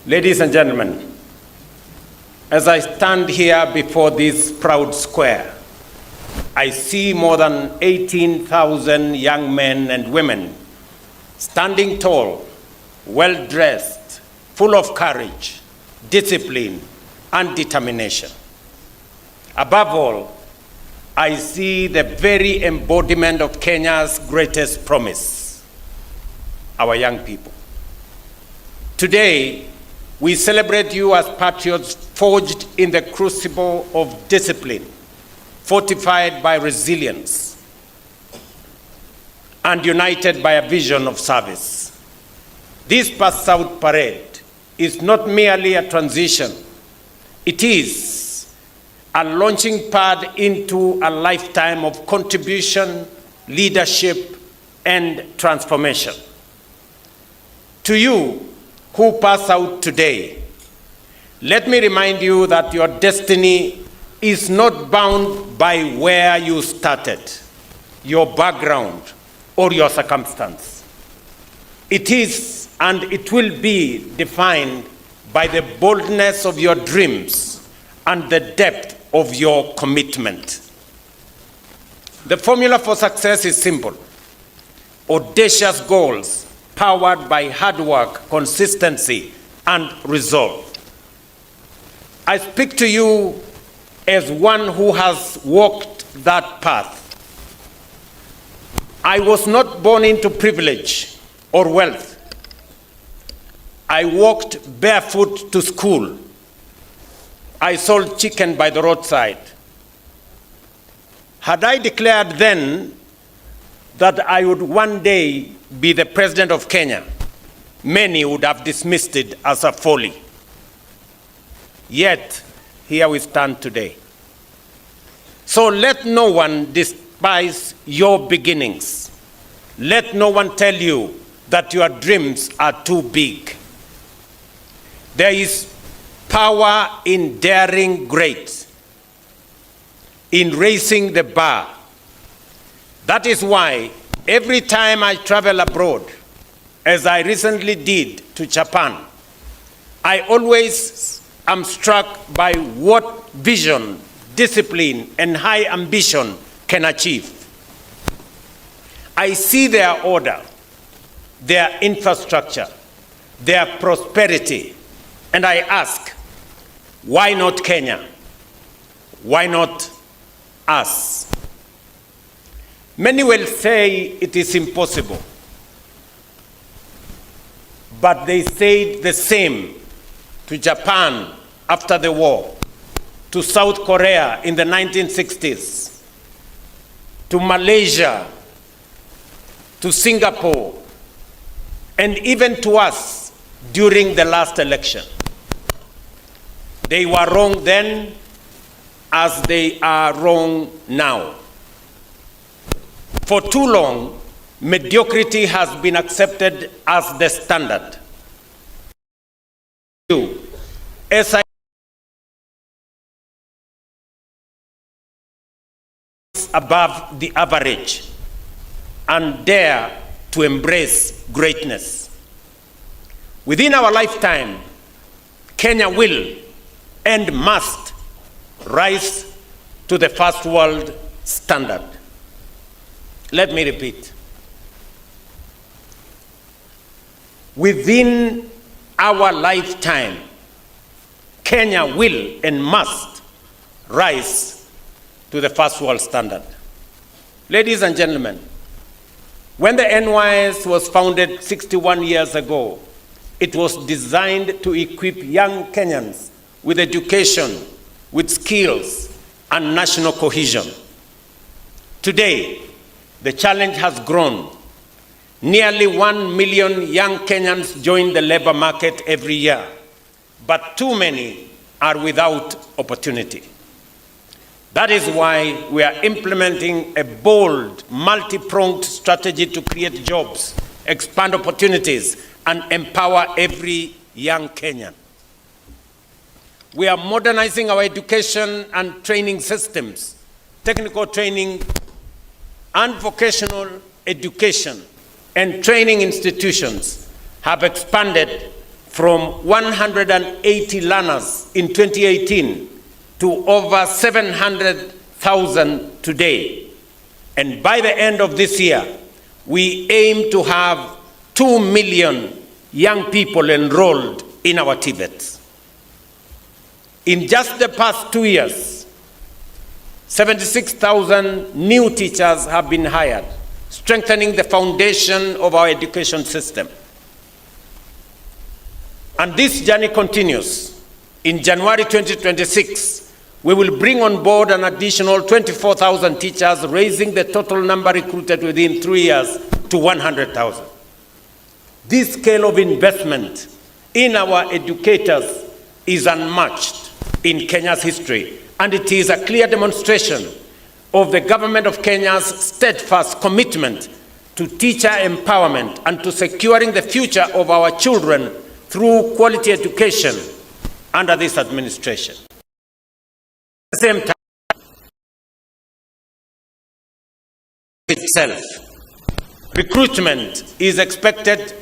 Ladies and gentlemen, as I stand here before this proud square, I see more than 18,000 young men and women standing tall, well-dressed, full of courage, discipline, and determination. Above all, I see the very embodiment of Kenya's greatest promise, our young people. Today, we celebrate you as patriots forged in the crucible of discipline, fortified by resilience, and united by a vision of service. This Pass Out parade is not merely a transition. It is a launching pad into a lifetime of contribution, leadership, and transformation. To you who pass out today, let me remind you that your destiny is not bound by where you started, your background, or your circumstance. It is and it will be defined by the boldness of your dreams and the depth of your commitment. The formula for success is simple: audacious goals powered by hard work, consistency, and resolve. I speak to you as one who has walked that path. I was not born into privilege or wealth. I walked barefoot to school. I sold chicken by the roadside. Had I declared then that I would one day be the president of Kenya, many would have dismissed it as a folly. Yet, here we stand today. So let no one despise your beginnings. Let no one tell you that your dreams are too big. There is power in daring great, in raising the bar. That is why every time I travel abroad, as I recently did to Japan, I always am struck by what vision, discipline, and high ambition can achieve. I see their order, their infrastructure, their prosperity, and I ask, why not Kenya? Why not us? Many will say it is impossible, but they said the same to Japan after the war, to South Korea in the 1960s, to Malaysia, to Singapore, and even to us during the last election. They were wrong then, as they are wrong now. For too long, mediocrity has been accepted as the standard. As I above the average and dare to embrace greatness. Within our lifetime, Kenya will and must rise to the first world standard. Let me repeat. Within our lifetime, Kenya will and must rise to the first world standard. Ladies and gentlemen, when the NYS was founded 61 years ago, it was designed to equip young Kenyans with education, with skills, and national cohesion. Today, the challenge has grown. Nearly 1 million young Kenyans join the labor market every year, but too many are without opportunity. That is why we are implementing a bold, multi-pronged strategy to create jobs, expand opportunities, and empower every young Kenyan. We are modernizing our education and training systems, technical training and vocational education and training institutions have expanded from 180 learners in 2018 to over 700,000 today. And by the end of this year, we aim to have 2 million young people enrolled in our TVETs. In just the past 2 years, 76,000 new teachers have been hired, strengthening the foundation of our education system. And this journey continues. In January 2026, we will bring on board an additional 24,000 teachers, raising the total number recruited within 3 years to 100,000. This scale of investment in our educators is unmatched in Kenya's history, and it is a clear demonstration of the government of Kenya's steadfast commitment to teacher empowerment and to securing the future of our children through quality education under this administration. At the same time, itself, recruitment is expected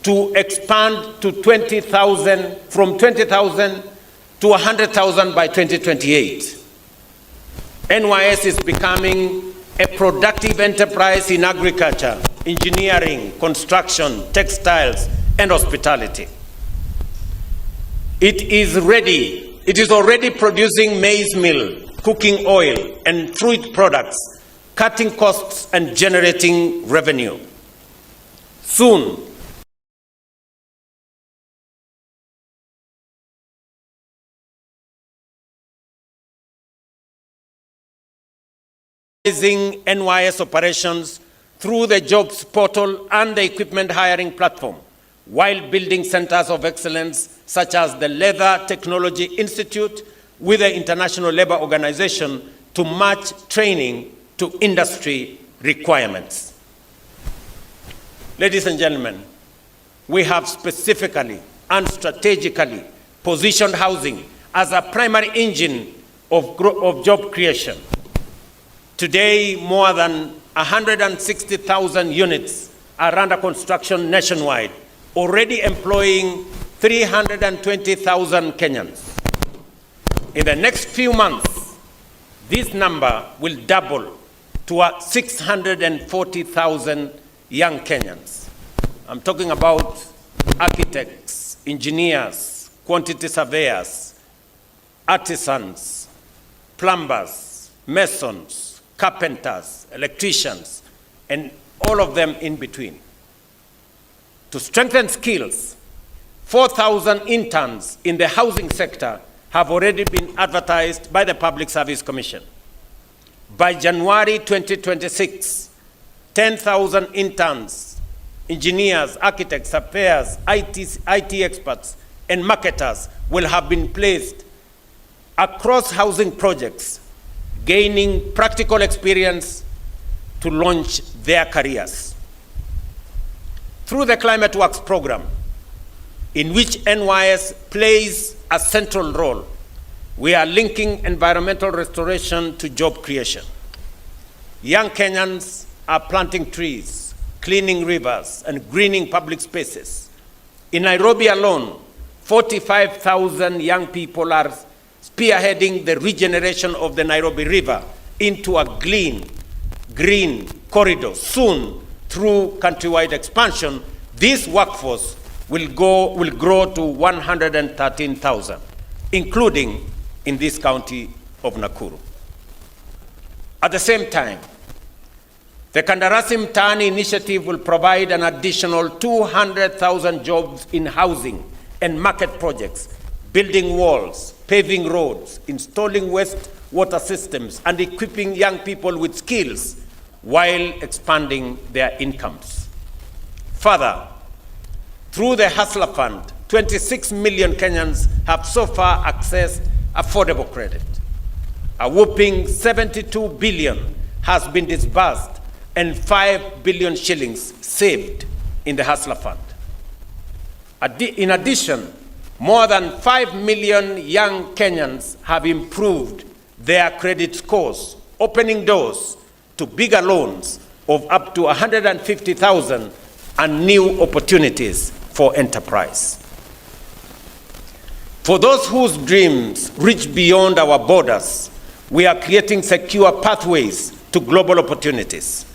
to expand to 20,000, from 20,000 to 100,000 by 2028. NYS is becoming a productive enterprise in agriculture, engineering, construction, textiles, and hospitality. It is already producing maize meal, cooking oil, and fruit products, cutting costs and generating revenue. Soon, NYS operations through the jobs portal and the equipment hiring platform, while building centers of excellence such as the Leather Technology Institute with the International Labour Organization to match training to industry requirements. Ladies and gentlemen, we have specifically and strategically positioned housing as a primary engine of job creation. Today, more than 160,000 units are under construction nationwide, already employing 320,000 Kenyans. In the next few months, this number will double to 640,000 young Kenyans. I'm talking about architects, engineers, quantity surveyors, artisans, plumbers, masons, carpenters, electricians, and all of them in between. To strengthen skills, 4,000 interns in the housing sector have already been advertised by the Public Service Commission. By January 2026, 10,000 interns, engineers, architects, surveyors, IT experts, and marketers will have been placed across housing projects, gaining practical experience to launch their careers. Through the Climate Works program, in which NYS plays a central role, we are linking environmental restoration to job creation. Young Kenyans are planting trees, cleaning rivers, and greening public spaces. In Nairobi alone, 45,000 young people are spearheading the regeneration of the Nairobi River into a green corridor. Soon, through countrywide expansion, this workforce will grow to 113,000, including in this county of Nakuru. At the same time, the Kandarasi Mtaani initiative will provide an additional 200,000 jobs in housing and market projects, building walls, paving roads, installing wastewater systems, and equipping young people with skills while expanding their incomes. Further, through the Hustler Fund, 26 million Kenyans have so far accessed affordable credit. A whopping 72 billion has been disbursed and 5 billion shillings saved in the Hustler Fund. In addition, more than 5 million young Kenyans have improved their credit scores, opening doors to bigger loans of up to 150,000 and new opportunities for enterprise. For those whose dreams reach beyond our borders, we are creating secure pathways to global opportunities.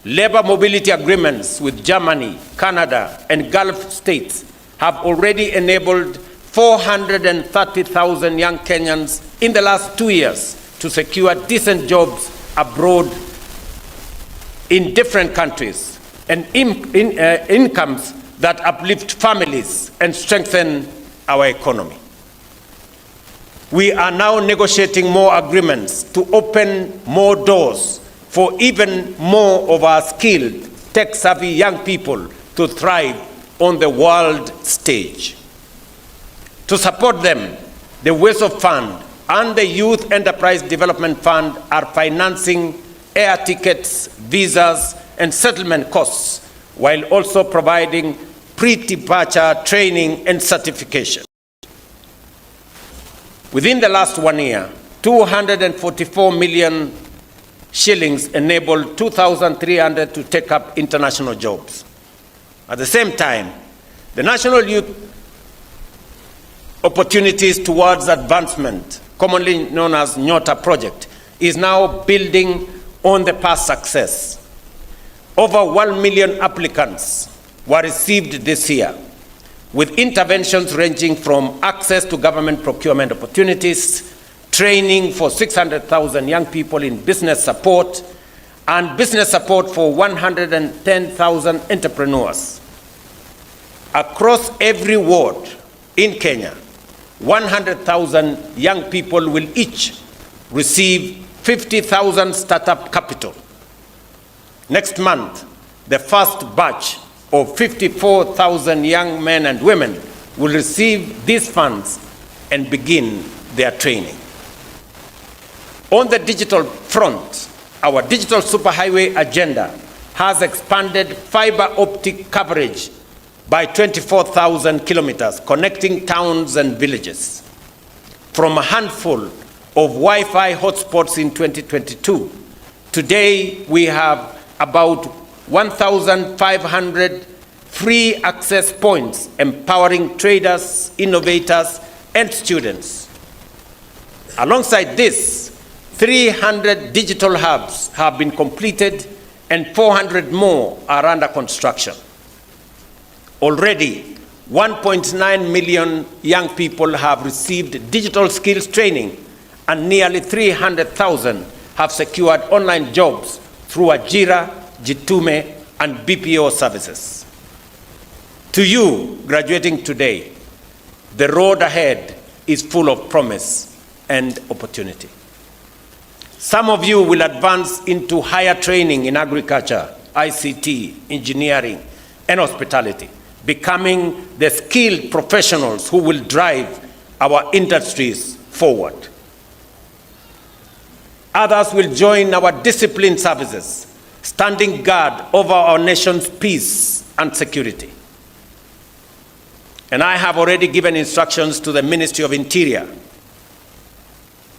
Labor mobility agreements with Germany, Canada, and Gulf states have already enabled 430,000 young Kenyans in the last 2 years to secure decent jobs abroad in different countries and incomes that uplift families and strengthen our economy. We are now negotiating more agreements to open more doors for even more of our skilled, tech-savvy young people to thrive on the world stage. To support them, the WESO Fund and the Youth Enterprise Development Fund are financing air tickets, visas, and settlement costs, while also providing pre-departure training and certification. Within the last 1 year, 244 million shillings enabled 2,300 to take up international jobs. At the same time, the National Youth Opportunities Towards Advancement, commonly known as Nyota project, is now building on the past success. Over 1 million applicants were received this year, with interventions ranging from access to government procurement opportunities, training for 600,000 young people in business support, and business support for 110,000 entrepreneurs. Across every ward in Kenya, 100,000 young people will each receive 50,000 startup capital. Next month, the first batch of 54,000 young men and women will receive these funds and begin their training. On the digital front, our digital superhighway agenda has expanded fiber optic coverage by 24,000 kilometers, connecting towns and villages. From a handful of Wi-Fi hotspots in 2022, today we have about 1,500 free access points empowering traders, innovators, and students. Alongside this, 300 digital hubs have been completed and 400 more are under construction. Already, 1.9 million young people have received digital skills training, and nearly 300,000 have secured online jobs through Ajira, Jitume, and BPO services. To you graduating today, the road ahead is full of promise and opportunity. Some of you will advance into higher training in agriculture, ICT, engineering, and hospitality, becoming the skilled professionals who will drive our industries forward. Others will join our disciplined services, standing guard over our nation's peace and security. And I have already given instructions to the Ministry of Interior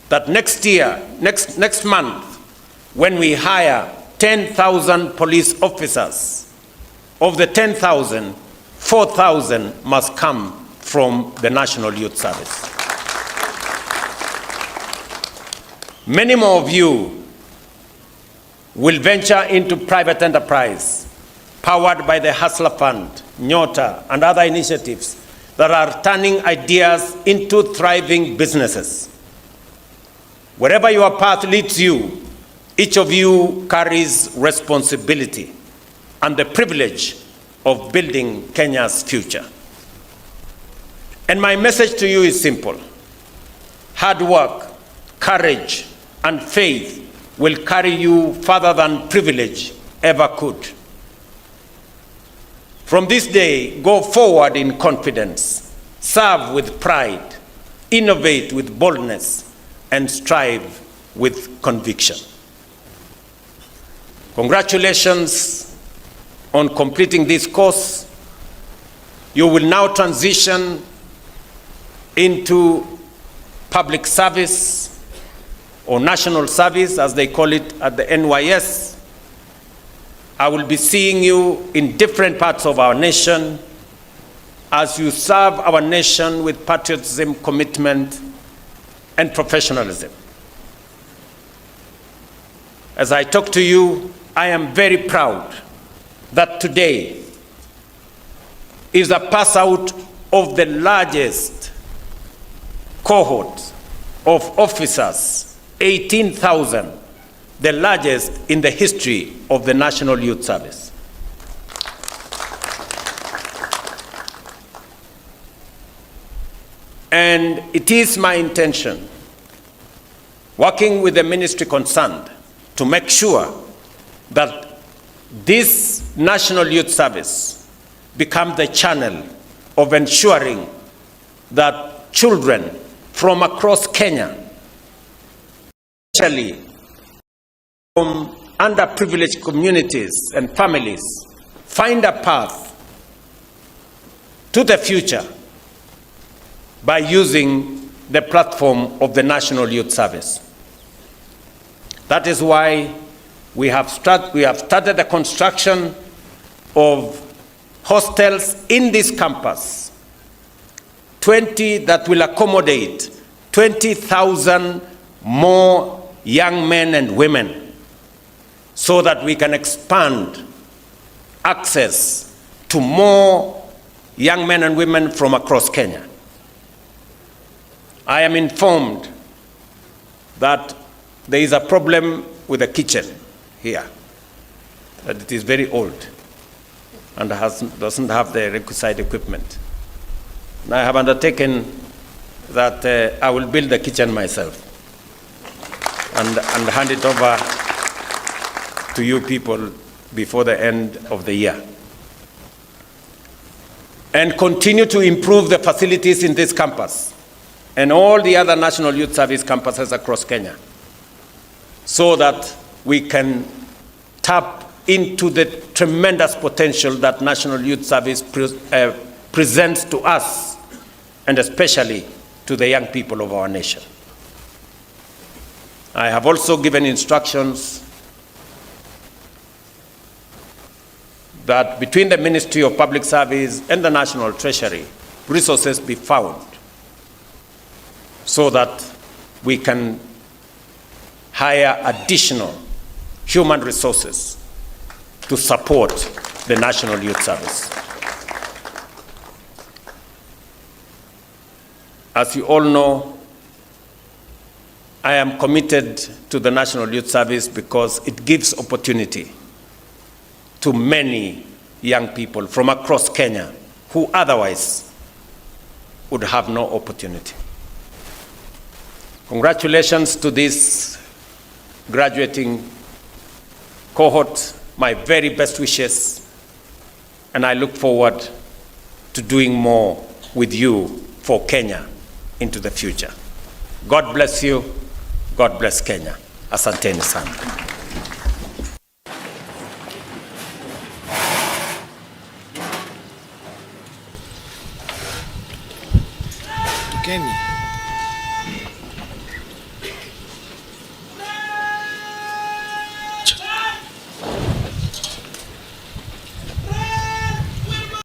that next year, next month, when we hire 10,000 police officers, of the 10,000, 4,000 must come from the National Youth Service. Many more of you will venture into private enterprise, powered by the Hustler Fund, Nyota, and other initiatives that are turning ideas into thriving businesses. Wherever your path leads you, each of you carries responsibility and the privilege of building Kenya's future. And my message to you is simple. Hard work, courage, and faith will carry you further than privilege ever could. From this day, go forward in confidence, serve with pride, innovate with boldness, and strive with conviction. Congratulations on completing this course. You will now transition into public service or national service, as they call it at the NYS. I will be seeing you in different parts of our nation, as you serve our nation with patriotism, commitment, and professionalism. As I talk to you, I am very proud that today is the pass out of the largest cohort of officers, 18,000, the largest in the history of the National Youth Service. And it is my intention, working with the ministry concerned, to make sure that this National Youth Service becomes the channel of ensuring that children from across Kenya, especially from underprivileged communities and families, find a path to the future by using the platform of the National Youth Service. That is why we have started the construction of hostels in this campus, 20 that will accommodate 20,000 more young men and women, so that we can expand access to more young men and women from across Kenya. I am informed that there is a problem with the kitchen here, that it is very old and doesn't have the requisite equipment. And I have undertaken that I will build the kitchen myself and hand it over to you people before the end of the year. And continue to improve the facilities in this campus and all the other National Youth Service campuses across Kenya, so that we can tap into the tremendous potential that National Youth Service presents to us, and especially to the young people of our nation. I have also given instructions that between the Ministry of Public Service and the National Treasury, resources be found so that we can hire additional human resources to support the National Youth Service. As you all know, I am committed to the National Youth Service because it gives opportunity to many young people from across Kenya who otherwise would have no opportunity. Congratulations to this graduating cohort. My very best wishes, and I look forward to doing more with you for Kenya into the future. God bless you. God bless Kenya. Asanteni sana. Kenny.